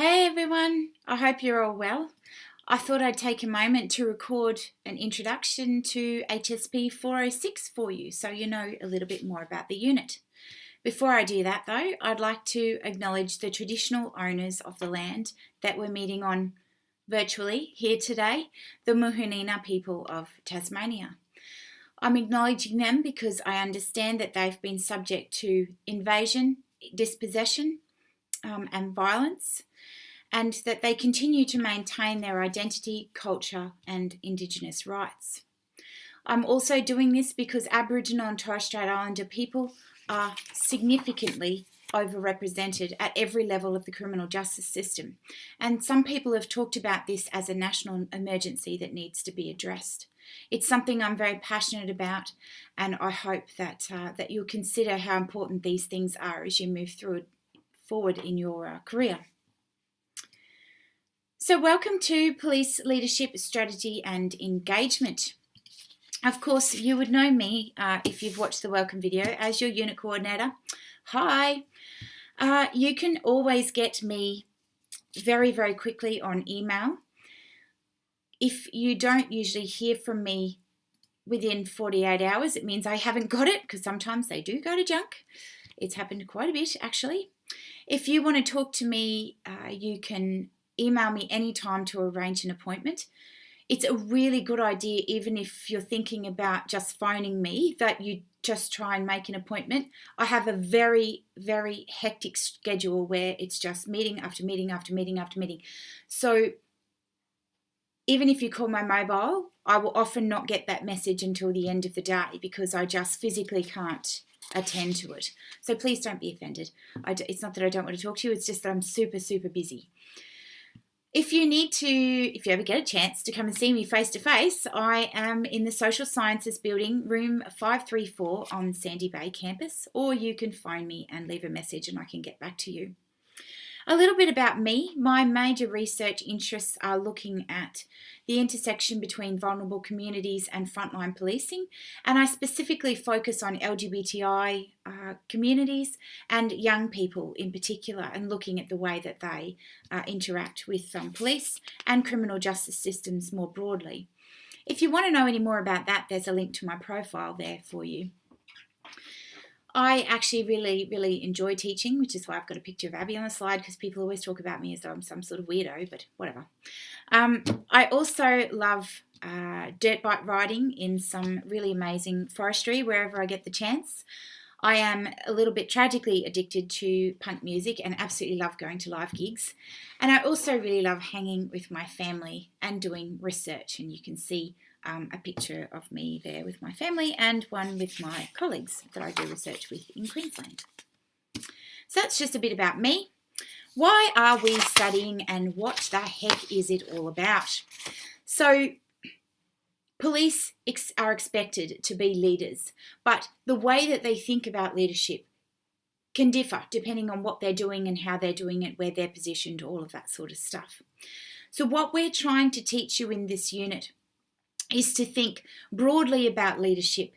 Hey everyone, I hope you're all well. I thought I'd take a moment to record an introduction to HSP406 for you so you know a little bit more about the unit. Before I do that though, I'd like to acknowledge the traditional owners of the land that we're meeting on virtually here today, the Muhunina people of Tasmania. I'm acknowledging them because I understand that they've been subject to invasion, dispossession, and violence, and that they continue to maintain their identity, culture, and Indigenous rights. I'm also doing this because Aboriginal and Torres Strait Islander people are significantly overrepresented at every level of the criminal justice system, and some people have talked about this as a national emergency that needs to be addressed. It's something I'm very passionate about, and I hope that you'll consider how important these things are as you move forward in your career. So welcome to Police Leadership, Strategy and Engagement. Of course, you would know me if you've watched the welcome video as your unit coordinator. Hi. You can always get me very, very quickly on email. If you don't usually hear from me within 48 hours, it means I haven't got it, because sometimes they do go to junk. It's happened quite a bit, actually. If you want to talk to me, you can email me anytime to arrange an appointment. It's a really good idea, even if you're thinking about just phoning me, that you just try and make an appointment. I have a very, very hectic schedule where it's just meeting after meeting after meeting after meeting. So even if you call my mobile, I will often not get that message until the end of the day because I just physically can't attend to it. So please don't be offended. It's not that I don't want to talk to you, it's just that I'm super, super busy. If you ever get a chance to come and see me face to face, I am in the Social Sciences Building, room 534 on Sandy Bay campus, or you can phone me and leave a message and I can get back to you. A little bit about me. My major research interests are looking at the intersection between vulnerable communities and frontline policing, and I specifically focus on LGBTI communities and young people in particular, and looking at the way that they interact with police and criminal justice systems more broadly. If you want to know any more about that, there's a link to my profile there for you. I actually really, really enjoy teaching, which is why I've got a picture of Abby on the slide, because people always talk about me as though I'm some sort of weirdo, but whatever. I also love dirt bike riding in some really amazing forestry wherever I get the chance. I am a little bit tragically addicted to punk music and absolutely love going to live gigs. And I also really love hanging with my family and doing research, and you can see a picture of me there with my family and one with my colleagues that I do research with in Queensland. So that's just a bit about me. Why are we studying and what the heck is it all about? So police are expected to be leaders, but the way that they think about leadership can differ depending on what they're doing and how they're doing it, where they're positioned, all of that sort of stuff. So what we're trying to teach you in this unit is to think broadly about leadership,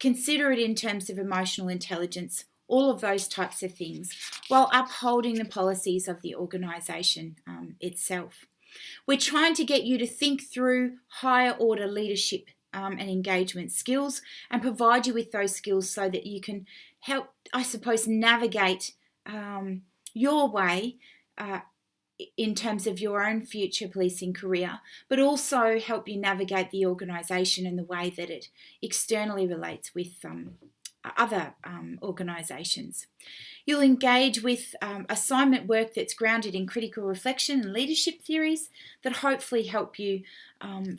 consider it in terms of emotional intelligence, all of those types of things, while upholding the policies of the organisation itself. We're trying to get you to think through higher order leadership and engagement skills and provide you with those skills so that you can help, I suppose, navigate your way in terms of your own future policing career, but also help you navigate the organisation and the way that it externally relates with other organisations. You'll engage with assignment work that's grounded in critical reflection and leadership theories that hopefully help you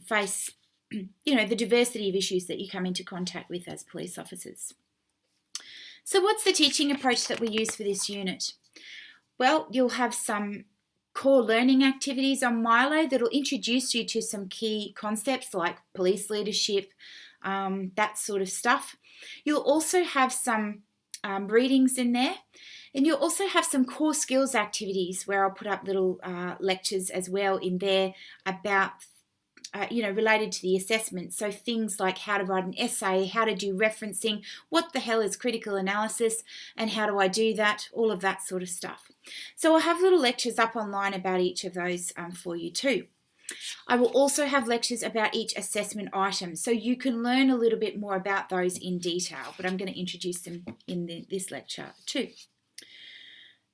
face the diversity of issues that you come into contact with as police officers. So what's the teaching approach that we use for this unit? Well, you'll have some core learning activities on Milo that'll introduce you to some key concepts like police leadership, that sort of stuff. You'll also have some readings in there, and you'll also have some core skills activities where I'll put up little lectures as well in there about related to the assessment. So things like how to write an essay, how to do referencing, what the hell is critical analysis, and how do I do that, all of that sort of stuff. So I'll have little lectures up online about each of those for you too. I will also have lectures about each assessment item, so you can learn a little bit more about those in detail, but I'm going to introduce them in this lecture too.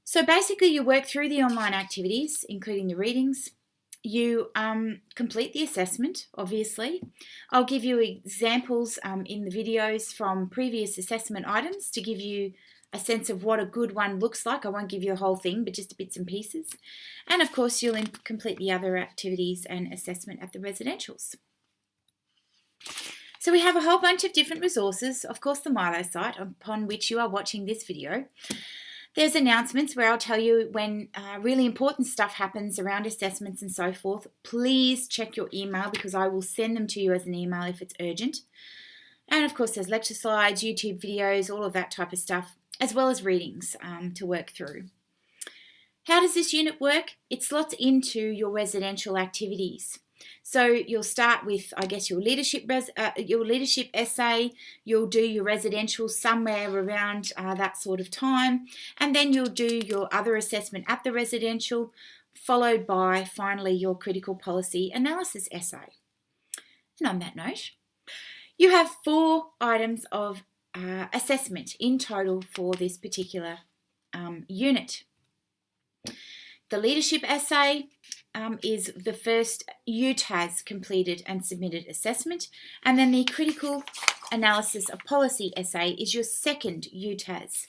So basically you work through the online activities, including the readings. You complete the assessment, obviously. I'll give you examples in the videos from previous assessment items to give you a sense of what a good one looks like. I won't give you a whole thing, but just bits and pieces. And of course, you'll complete the other activities and assessment at the residentials. So we have a whole bunch of different resources. Of course, the Milo site upon which you are watching this video. There's announcements where I'll tell you when really important stuff happens around assessments and so forth. Please check your email because I will send them to you as an email if it's urgent. And of course, there's lecture slides, YouTube videos, all of that type of stuff, as well as readings to work through. How does this unit work? It slots into your residential activities. So you'll start with, I guess, your leadership essay. You'll do your residential somewhere around that sort of time. And then you'll do your other assessment at the residential, followed by, finally, your critical policy analysis essay. And on that note, you have 4 items of assessment in total for this particular unit. The leadership essay is the first UTAS completed and submitted assessment, and then the critical analysis of policy essay is your second UTAS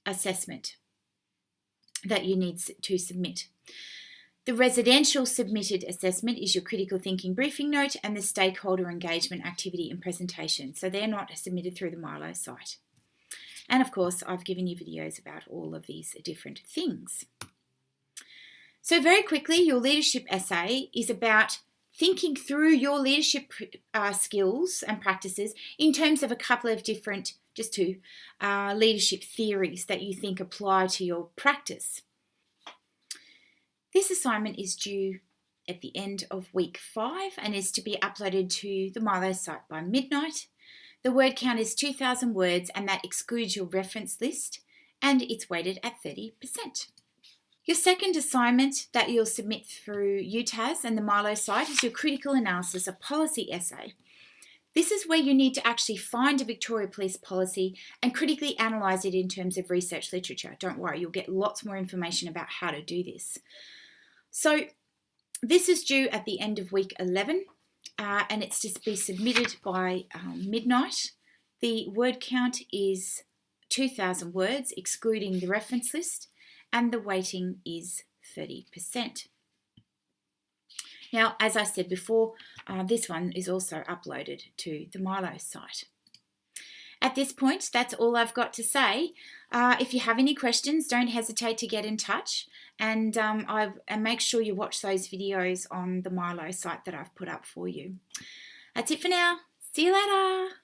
assessment that you need to submit. The residential submitted assessment is your critical thinking briefing note and the stakeholder engagement activity and presentation. So they're not submitted through the Milo site. And of course, I've given you videos about all of these different things. So very quickly, your leadership essay is about thinking through your leadership skills and practices in terms of a couple of different, just 2, leadership theories that you think apply to your practice. This assignment is due at the end of week 5 and is to be uploaded to the Milo site by midnight. The word count is 2,000 words and that excludes your reference list and it's weighted at 30%. Your second assignment that you'll submit through UTAS and the Milo site is your critical analysis of policy essay. This is where you need to actually find a Victoria Police policy and critically analyse it in terms of research literature. Don't worry, you'll get lots more information about how to do this. So this is due at the end of week 11 and it's to be submitted by midnight. The word count is 2,000 words, excluding the reference list, and the weighting is 30%. Now, as I said before, this one is also uploaded to the Milo site. At this point, that's all I've got to say. If you have any questions, don't hesitate to get in touch and make sure you watch those videos on the Milo site that I've put up for you. That's it for now. See you later.